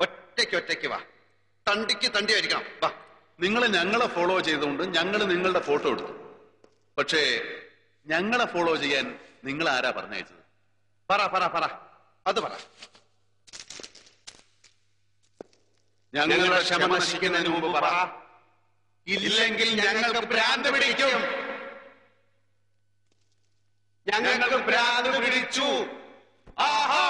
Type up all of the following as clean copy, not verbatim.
ഒറ്റയ്ക്ക് വാ. തണ്ടിക്ക് തണ്ടി ആയിരിക്കണം. വാ. നിങ്ങൾ ഞങ്ങളെ ഫോളോ ചെയ്തുകൊണ്ട് ഞങ്ങൾ നിങ്ങളുടെ ഫോട്ടോ എടുത്തു. പക്ഷേ ഞങ്ങളെ ഫോളോ ചെയ്യാൻ നിങ്ങൾ ആരാ പറഞ്ഞയച്ചത്? പറ അത് പറ. ഞങ്ങളുടെ ക്ഷമ നശിക്കുന്നതിന് മുമ്പ് പറ, ഇല്ലെങ്കിൽ ഞങ്ങൾക്ക് ഭ്രാന്ത് പിടിക്കും. ഞങ്ങൾക്ക് ഭ്രാന്ത് പിടിച്ചു. ആഹാ.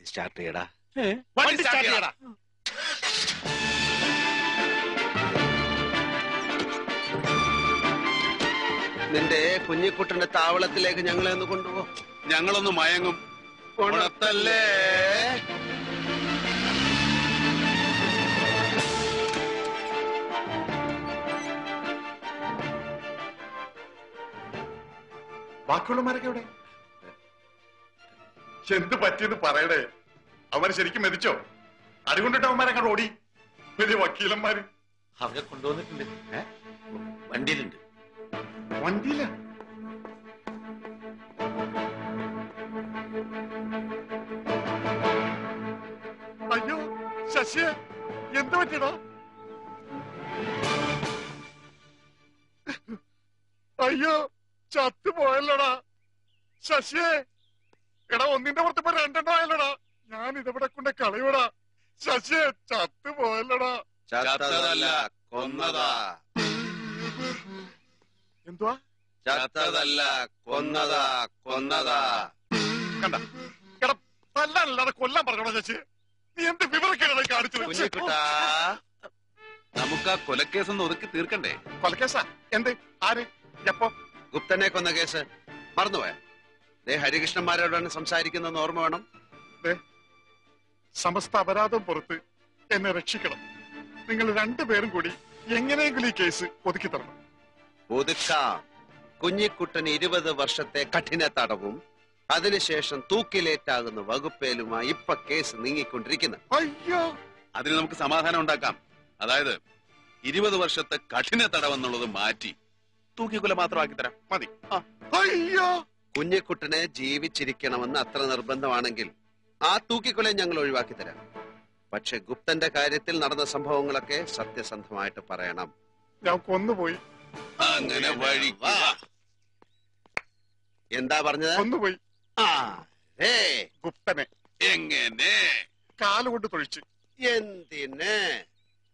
സ്റ്റാർട്ട് ചെയ്യടാ. നിന്റെ കുഞ്ഞിക്കുട്ടന്റെ താവളത്തിലേക്ക് ഞങ്ങളെ ഒന്ന് കൊണ്ടുപോ. ഞങ്ങളൊന്ന് മയങ്ങും. ഉണത്തല്ലേ. ബാക്കിയുള്ളമാരൊക്കെ എവിടെ? എന്ത് പറ്റിയെന്ന് പറയടേ. അവര് ശരിക്കും മരിച്ചോ? അതുകൊണ്ടിട്ട് അവന്മാരൊക്കെ ഓടി. വലിയ വക്കീലന്മാര് അവരെ കൊണ്ടുവന്നിട്ടുണ്ട്. വണ്ടിയിലുണ്ട്. വണ്ടിയില്ല? അയ്യോ ശശിയെ, എന്ത് പറ്റിയടാ? അയ്യോ ചത്തുപോയല്ലോടാ ശശിയെ. എടാ ഒന്നിന്റെ പുറത്തിപ്പോ രണ്ടെണ്ണം ആയല്ലോടാ. ഞാൻ ഇതെവിടെ കൊണ്ട് കളയൂടാ ശശിയെ. ചത്തുപോയല്ലോടാ. ചത്തതല്ല, കൊന്നതാ. എന്തുവാ? ചത്തതല്ല, കൊന്നതാ. കണ്ട എടാ, തല്ലാനല്ലാതെ കൊല്ലാൻ പറഞ്ഞോടാ ശശി. നീ എന്ത് വിവരക്കേടാ കാണിച്ചത്? കുഞ്ഞിക്കുട്ടാ, നമുക്ക് ആ കൊലക്കേസൊന്ന് ഒതുക്കി തീർക്കണ്ടേ? കൊലക്കേസാ? എന്ത്? ആര്? എപ്പോ? ഗുപ്തനെ കൊന്ന കേസ് മറന്നുപോയ? ഹരികൃഷ്ണന്മാരോടാണ് സംസാരിക്കുന്നതെന്ന് ഓർമ്മ വേണം. സമസ്ത അപരാധം പുറത്ത് എന്നെ രക്ഷിക്കണം. നിങ്ങൾ രണ്ടുപേരും കൂടി എങ്ങനെയെങ്കിലും ഈ കേസ് ഒതുക്കി തരണം. ഒതുക്കാം. കുഞ്ഞിക്കുട്ടന് 20 വർഷത്തെ കഠിന തടവും അതിനുശേഷം തൂക്കിലേറ്റാകുന്ന വകുപ്പേലുമായി ഇപ്പൊ കേസ് നീങ്ങിക്കൊണ്ടിരിക്കുന്നത്. അയ്യോ, അതിന് നമുക്ക് സമാധാനം ഉണ്ടാക്കാം. അതായത് 20 വർഷത്തെ കഠിന തടവെന്നുള്ളത് മാറ്റി തൂക്കിക്കൊല മാത്രമാക്കി തരാം. മതി. അയ്യോ, കുഞ്ഞിക്കുട്ടനെ ജീവിച്ചിരിക്കണമെന്ന് അത്ര നിർബന്ധമാണെങ്കിൽ ആ തൂക്കിക്കൊല ഞങ്ങൾ ഒഴിവാക്കി തരാം. പക്ഷെ ഗുപ്തന്റെ കാര്യത്തിൽ നടന്ന സംഭവങ്ങളൊക്കെ സത്യസന്ധമായിട്ട് പറയണം. ഞാൻ കൊന്നുപോയി. അങ്ങനെ വഴി എന്താ പറഞ്ഞത്? കൊന്നുപോയി. ഗുപ്തനെ എങ്ങനെ? കാലുകൊണ്ട് തൊഴിച്ച്. എന്തിന്?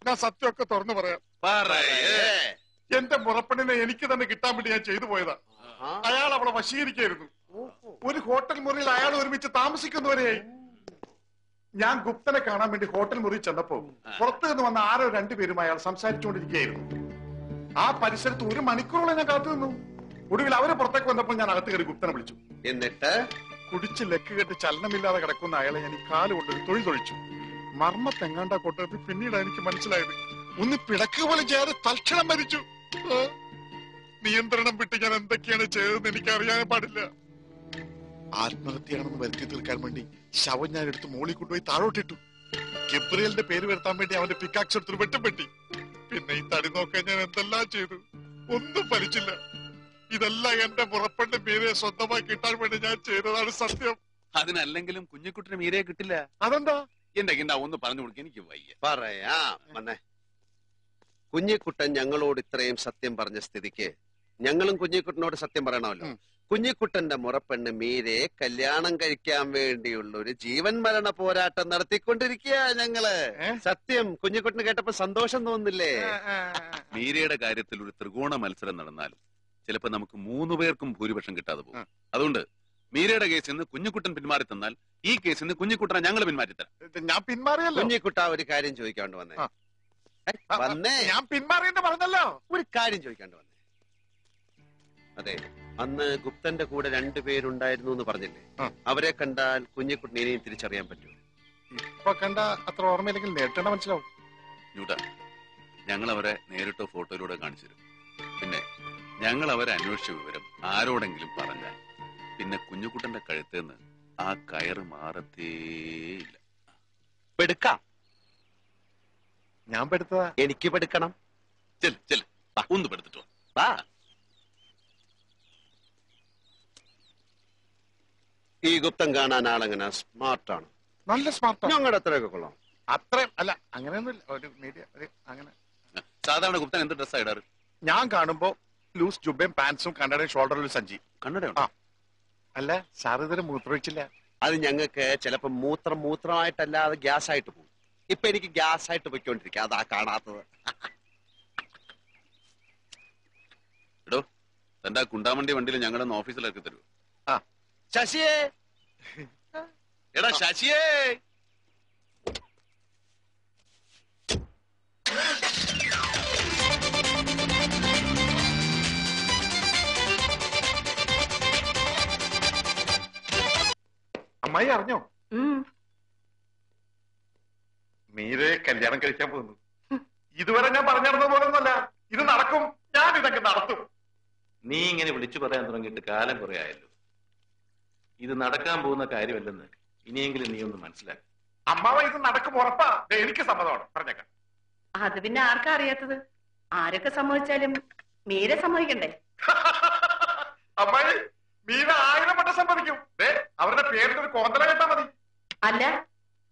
ഞാൻ സത്യമൊക്കെ തുറന്നു പറയാം. പറയേ. എന്റെ മുറപ്പെണ്ണിനെ എനിക്ക് തന്നെ കിട്ടാൻ വേണ്ടി ഞാൻ ചെയ്തു പോയതാ. അയാൾ അവളെ വശീകരിക്കായിരുന്നു. ഒരു ഹോട്ടൽ മുറിയിൽ അയാൾ ഒരുമിച്ച് താമസിക്കുന്നവരെയായി. ഞാൻ ഗുപ്തനെ കാണാൻ വേണ്ടി ഹോട്ടൽ മുറിയിൽ ചെന്നപ്പോ പുറത്തു നിന്ന് വന്ന ആരോ രണ്ടുപേരും അയാൾ സംസാരിച്ചുകൊണ്ടിരിക്കുകയായിരുന്നു. ആ പരിസരത്ത് 1 മണിക്കൂറോളം ഞാൻ കാത്തു നിന്നു. ഒടുവിൽ അവര് പുറത്തേക്ക് വന്നപ്പോൾ ഞാൻ അകത്ത് കയറി ഗുപ്തനെ വിളിച്ചു. എന്നിട്ട് കുടിച്ച് ലെക്ക് കെട്ട് ചലനമില്ലാതെ കിടക്കുന്ന അയാളെ ഞാൻ ഈ കാല് കൊണ്ട് തൊഴി തൊഴിച്ചു. മർമ്മത്തെങ്ങാണ്ടാ കൊണ്ടത് പിന്നീട് എനിക്ക് മനസ്സിലായത്. ഒന്ന് പിടക്ക് പോലും ചെയ്യാതെ തൽക്ഷണം മരിച്ചു. നിയന്ത്രണം വിട്ട് ഞാൻ എന്തൊക്കെയാണ് ചെയ്തതെന്ന് എനിക്ക് അറിയാൻ പാടില്ല. ആത്മഹത്യയാണെന്ന് വരുത്തി തീർക്കാൻ വേണ്ടി ശവം ഞാൻ എടുത്ത് മോളിൽ കൊണ്ടുപോയി താഴോട്ടിട്ടു. ഗബ്രിയലിന്റെ പേര് വരുത്താൻ വേണ്ടി അവന്റെ പിക്കാക്സ് എടുത്തൊരു വെട്ടുപെട്ടി. പിന്നെ ഈ തടി നോക്കാൻ ഞാൻ എന്തെല്ലാം ചെയ്തു, ഒന്നും ഫലിച്ചില്ല. ഇതെല്ലാം എന്റെ മുറപ്പന്റെ പേര് സ്വന്തമായി കിട്ടാൻ വേണ്ടി ഞാൻ ചെയ്തതാണ് സത്യം. അതിനല്ലെങ്കിലും കുഞ്ഞിക്കുട്ടിന് മീരെ കിട്ടില്ല. അതെന്താ? എന്റെ കിണ്ട ഒന്ന് പറഞ്ഞു കൊടുക്കാൻ എനിക്ക് വയ്യ. പറയാം. വന്നേ. കുഞ്ഞിക്കുട്ടൻ ഞങ്ങളോട് ഇത്രയും സത്യം പറഞ്ഞ സ്ഥിതിക്ക് ഞങ്ങളും കുഞ്ഞിക്കുട്ടനോട് സത്യം പറയണമല്ലോ. കുഞ്ഞിക്കുട്ടന്റെ മുറപ്പെണ്ണ് മീരെ കല്യാണം കഴിക്കാൻ വേണ്ടിയുള്ള ഒരു ജീവൻ മരണ പോരാട്ടം നടത്തിക്കൊണ്ടിരിക്കുക ഞങ്ങള്. സത്യം. കുഞ്ഞിക്കുട്ടന് കേട്ടപ്പോ സന്തോഷം തോന്നുന്നില്ലേ? മീരയുടെ കാര്യത്തിൽ ഒരു ത്രികോണ മത്സരം നടന്നാലും ചിലപ്പോ നമുക്ക് 3 പേർക്കും ഭൂരിപക്ഷം കിട്ടാതെ പോകും. അതുകൊണ്ട് മീരയുടെ കേസിൽ നിന്ന് കുഞ്ഞിക്കുട്ടൻ പിന്മാറി തന്നാൽ ഈ കേസിൽ നിന്ന് കുഞ്ഞിക്കുട്ടനെ ഞങ്ങൾ പിന്മാറ്റി തരാം. ഞാൻ പിന്മാറിയല്ലോ. കുഞ്ഞിക്കുട്ട ഒരു കാര്യം ചോദിക്കാണ്ട് വന്നേ. വന്നേ. ഞാൻ പിന്മാറിയെന്ന് പറഞ്ഞല്ലോ. ഒരു കാര്യം ചോദിക്കാണ്ട് വന്നേ. അതെ, അന്ന് ഗുപ്തന്റെ കൂടെ 2 പേരുണ്ടായിരുന്നു എന്ന് പറഞ്ഞില്ലേ? അവരെ കണ്ടാൽ കുഞ്ഞിക്കുട്ടനെ ഇനിയും തിരിച്ചറിയാൻ പറ്റുമോ? ഇപ്പൊ കണ്ട അത്ര ഓർമ്മയില്ലെങ്കിൽ നേരിട്ട മനസ്സിലാവും. ന്യൂട്ടാ, ഞങ്ങൾ അവരെ നേരിട്ടോ ഫോട്ടോയിലൂടെ കാണിച്ചു തരും. പിന്നെ ഞങ്ങൾ അവരെ അന്വേഷിച്ച വിവരം ആരോടെങ്കിലും പറഞ്ഞാൽ പിന്നെ കുഞ്ഞുകുട്ടന്റെ കഴുത്തേന്ന് ആ കയറ് മാറത്തേയില്ല. പെടുക്കാം. ഞാൻ പെടുത്തതാ. എനിക്ക് പെടുക്കണം. ചെല് ചെല്, ഒന്ന് പെടുത്തിട്ടോ. ഈ ഗുപ്തൻ കാണാൻ ആളെങ്ങനെ സ്മാർട്ടാണ്? നല്ല സ്മാർട്ട്. ഞങ്ങളുടെ അത്രയൊക്കെ കൊള്ളാം. അത്രയും അല്ല, അങ്ങനെയൊന്നുമില്ല. ഒരു മീഡിയ അങ്ങനെ. സാധാരണ ഗുപ്തൻ എന്ത് ഡ്രസ്സാ ഇടാറ്? ഞാൻ കാണുമ്പോ ലൂസ് ജുബയും പാൻസും കണ്ണടയും ഷോൾഡറിൽ സഞ്ചി. കണ്ണടയുണ്ടോ? അല്ല, സാർ ഇതുവരെ മൂത്രമൊഴിച്ചില്ല. അത് ഞങ്ങൾക്ക് ചിലപ്പോ മൂത്രമായിട്ടല്ലാതെ ഗ്യാസ് ആയിട്ട് പോകും. ഇപ്പൊ എനിക്ക് ഗ്യാസ് ആയിട്ട് പൊയ്ക്കൊണ്ടിരിക്കുക. അതാ കാണാത്തത്. എടോ, തന്റെ കുണ്ടാമണ്ടി വണ്ടിയിൽ ഞങ്ങളുടെ ഓഫീസിലിറക്കി തരൂ. ശശിയേ, എടാ ശശിയേ. അമ്മായി അറിഞ്ഞോ? മീരെ കല്യാണം കഴിക്കാൻ പോകുന്നു. ഇതുവരെ ഞാൻ പറഞ്ഞിരുന്ന പോലൊന്നുമല്ല. ഇത് നടക്കും. ഞാൻ ഇതൊക്കെ നടത്തും. നീ ഇങ്ങനെ വിളിച്ചു പറയാൻ തുടങ്ങിയിട്ട് കാലം കുറെ ആയല്ലോ. ഇത് നടക്കാൻ പോകുന്ന കാര്യമല്ലെന്ന് ഇനിയെങ്കിലും നീ ഒന്ന് മനസ്സിലാക്കി. അമ്മാവ ഇത് നടക്കും ഉറപ്പാ. എനിക്ക് സമ്മതമാണ്. പറഞ്ഞേക്കാം. അത് പിന്നെ ആർക്കാ അറിയാത്തത്? ആരൊക്കെ സമ്മതിച്ചാലും മീരെ സമ്മതിക്കണ്ടേ? അമ്മായി, മീര 1000 വട്ടം സമ്മതിക്കും. അവരുടെ പേരിൽ ഒരു കോന്തല കേട്ടാ മതി. അല്ല,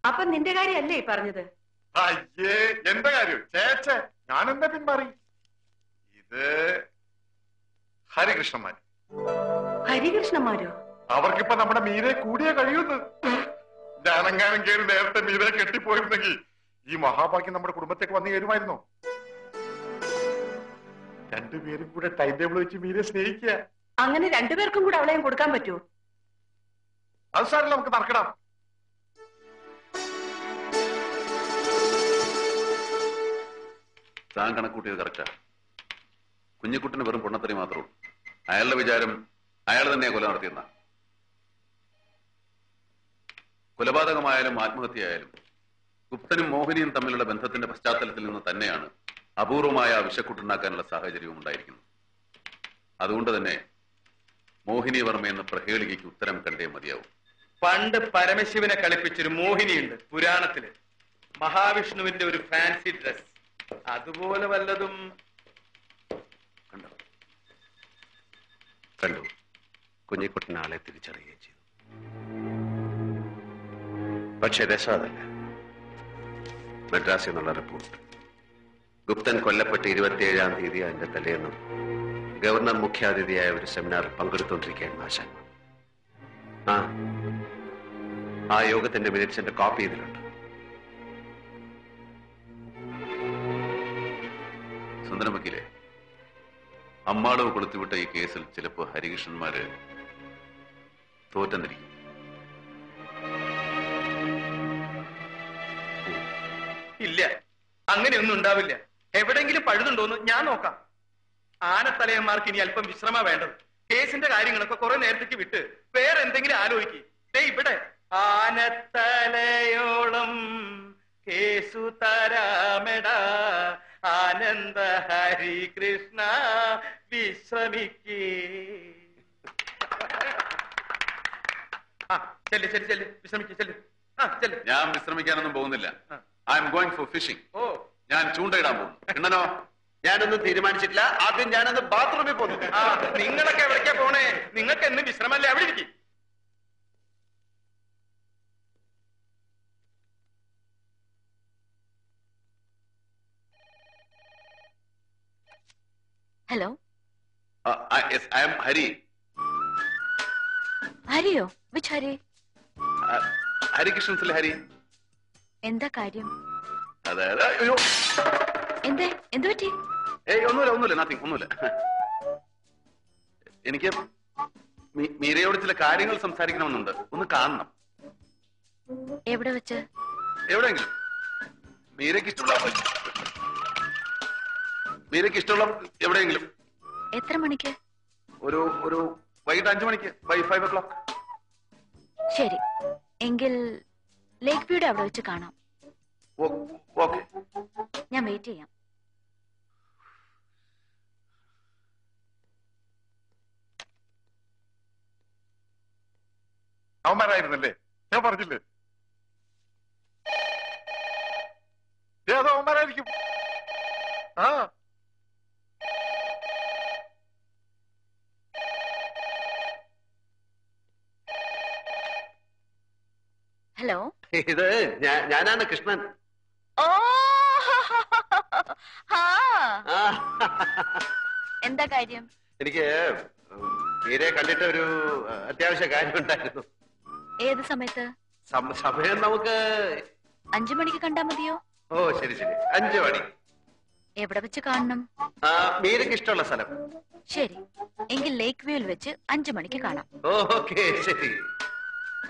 അപ്പൊ നിന്റെ കാര്യല്ലേ ഈ പറഞ്ഞത്? അയ്യേ, എന്റെ കാര്യം ചേച്ചേ, ഞാൻ എന്നെ പിന്മാറി. ഇത് ഹരികൃഷ്ണന്മാർ. ഹരികൃഷ്ണന്മാരോ? അവർക്കിപ്പോ നമ്മുടെ മീരെ കൂടിയേ കഴിയുന്നു. ഞാനെങ്ങാനും കയറി നേരത്തെ മീരെ കെട്ടിപ്പോയിരുന്നെങ്കിൽ ഈ മഹാഭാഗ്യം നമ്മുടെ കുടുംബത്തേക്ക് വന്നു കയറുമായിരുന്നോ? 2 പേരും കൂടെ ടൈം ടേബിൾ വെച്ച് മീരെ സ്നേഹിക്കുക. അങ്ങനെ 2 പേർക്കും കൂടെ അവളെയും കൊടുക്കാൻ പറ്റുമോ? അത് സാറില്ല, നമുക്ക് നടക്കണം. താൻ കണക്കൂട്ടിയത് കറക്റ്റാ. കുഞ്ഞിക്കുട്ടന് വെറും പൊണ്ണത്തറി മാത്രമേ ഉള്ളൂ. അയാളുടെ വിചാരം അയാൾ തന്നെയാ കൊല നടത്തിയെന്ന. കൊലപാതകമായാലും ആത്മഹത്യയായാലും ഗുപ്തനും മോഹിനിയും തമ്മിലുള്ള ബന്ധത്തിന്റെ പശ്ചാത്തലത്തിൽ നിന്ന് തന്നെയാണ് അപൂർവമായ വിഷക്കുട്ടുണ്ടാക്കാനുള്ള സാഹചര്യവും ഉണ്ടായിരിക്കുന്നത്. അതുകൊണ്ട് തന്നെ മോഹിനി വർമ്മ എന്ന പ്രഹേളികയ്ക്ക് ഉത്തരം കണ്ടേ മതിയാവും. പണ്ട് പരമശിവനെ കളിപ്പിച്ചൊരു മോഹിനിയുണ്ട് പുരാണത്തില്. മഹാവിഷ്ണുവിന്റെ ഒരു ഫാൻസി ഡ്രസ്. അതുപോലെ വല്ലതും കണ്ടോ? കണ്ടു. കുഞ്ഞിക്കുട്ടൻ ആളെ തിരിച്ചറിയുകയും ചെയ്തു. പക്ഷെ രസം അതല്ല. മദ്രാസിൽ നിന്നുള്ള റിപ്പോർട്ട്, ഗുപ്തൻ കൊല്ലപ്പെട്ട് 27-ാം തീയതി അതിന്റെ തലേന്നും ഗവർണർ മുഖ്യാതിഥിയായ ഒരു സെമിനാറിൽ പങ്കെടുത്തുകൊണ്ടിരിക്കുകയാണ് ആശാൻ. ആ യോഗത്തിന്റെ മിനിറ്റ്സിന്റെ കോപ്പി ഇതിലുണ്ട്. സുന്ദരം വക്കീലെ, അമ്മാളവ് കൊളുത്തിവിട്ട ഈ കേസിൽ ചിലപ്പോ ഹരികൃഷ്ണന്മാര് തോറ്റെന്നിരിക്കും. ഇല്ല, അങ്ങനെയൊന്നും ഉണ്ടാവില്ല. എവിടെങ്കിലും പഴുതുണ്ടോന്ന് ഞാൻ നോക്കാം. ആനത്തലയന്മാർക്ക് ഇനി അല്പം വിശ്രമ വേണ്ടത്. കേസിന്റെ കാര്യങ്ങളൊക്കെ കുറെ നേരത്തേക്ക് വിട്ട് വേറെ എന്തെങ്കിലും ആലോചിക്കും. ഇവിടെ ആനത്തലയോളം കേസു തരാമെടാ ആനന്ദ ഹരികൃഷ്ണ വിശ്രമിക്കേ. ചെല്ല് ചെല്ല് ചെല്ല്, വിശ്രമിക്കേ, ചെല്ല്. ചെല്ല്. ഞാൻ വിശ്രമിക്കാനൊന്നും പോകുന്നില്ല. I am going for fishing. ഓ, ഞാൻ ചൂണ്ടയിടാൻ പോകുന്നു. എണ്ണനോ? ഞാനൊന്നും തീരുമാനിച്ചിട്ടില്ല. ആദ്യം ഞാനൊന്ന് ബാത്റൂമിൽ പോകുന്നു. നിങ്ങളൊക്കെ എവിടേക്കാ പോണേ? നിങ്ങൾക്ക് എന്ന് വിശ്രമല്ലേ? അവിടെ ഇരിക്കും. Hello, yes, I am Hari. ഹരിയോ? വിച്ച് ഹരി? ഹരികൃഷ്ണൻസിലെ ഹരി. എന്താ കാര്യം? അതായത് അയ്യോ, എന്തേ, എന്തു പറ്റി? ഒന്നുമില്ല, നത്തിങ്, ഒന്നുമില്ല. എനിക്ക് മീരയോട് ചില കാര്യങ്ങൾ സംസാരിക്കണമെന്നുണ്ട്. ഒന്ന് കാണണം. എവിടെ വെച്ച്? എവിടെയെങ്കിലും. മീരയ്ക്ക് ഇഷ്ടമുള്ള എവിടെയെങ്കിലും. എത്ര മണിക്ക്? ഒരു വൈകിട്ട് 5 മണിക്ക്, ബൈ 5 o'clock. ശരി, എങ്കിൽ ലേക്ക് വ്യൂടെ അവിടെ വെച്ച് കാണാം. ഓക്കെ, ഞാൻ വെയിറ്റ് ചെയ്യാം. അവന്മാരായിരുന്നല്ലേ? ഞാൻ പറഞ്ഞില്ലേ? ഏതോ അവന്മാരായിരിക്കും. ഹലോ, ഇത് ഞാനാണ് കൃഷ്ണൻ. ഓ, എന്താ കാര്യം? എനിക്ക് മീരയെ കണ്ടിട്ട് ഒരു അത്യാവശ്യ കാര്യം ഉണ്ടായിരുന്നു. ഏത് സമയത്ത്? സമയം നമുക്ക് 5 മണിക്ക് കണ്ടാ മതിയോ? ഓ ശരി, 5 മണി. എവിടെ വെച്ച് കാണണം? മീരയ്ക്ക് ഇഷ്ടമുള്ള സ്ഥലം. ശരി, എങ്കിൽ ലേക്ക് വ്യൂവിൽ വെച്ച് 5 മണിക്ക് കാണാം. ഓക്കെ, ശരി.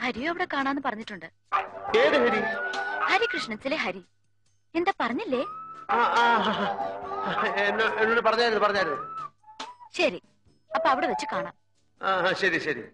ഹരിയോ അവിടെ കാണാന്ന് പറഞ്ഞിട്ടുണ്ട്. ഏത് ഹരി? ഹരികൃഷ്ണൻസിലെ ഹരി. എന്താ പറഞ്ഞില്ലേ? എന്നോട് പറഞ്ഞായിരുന്നു. ശരി, അപ്പൊ അവിടെ വെച്ച് കാണാം. ശരി. ശരി.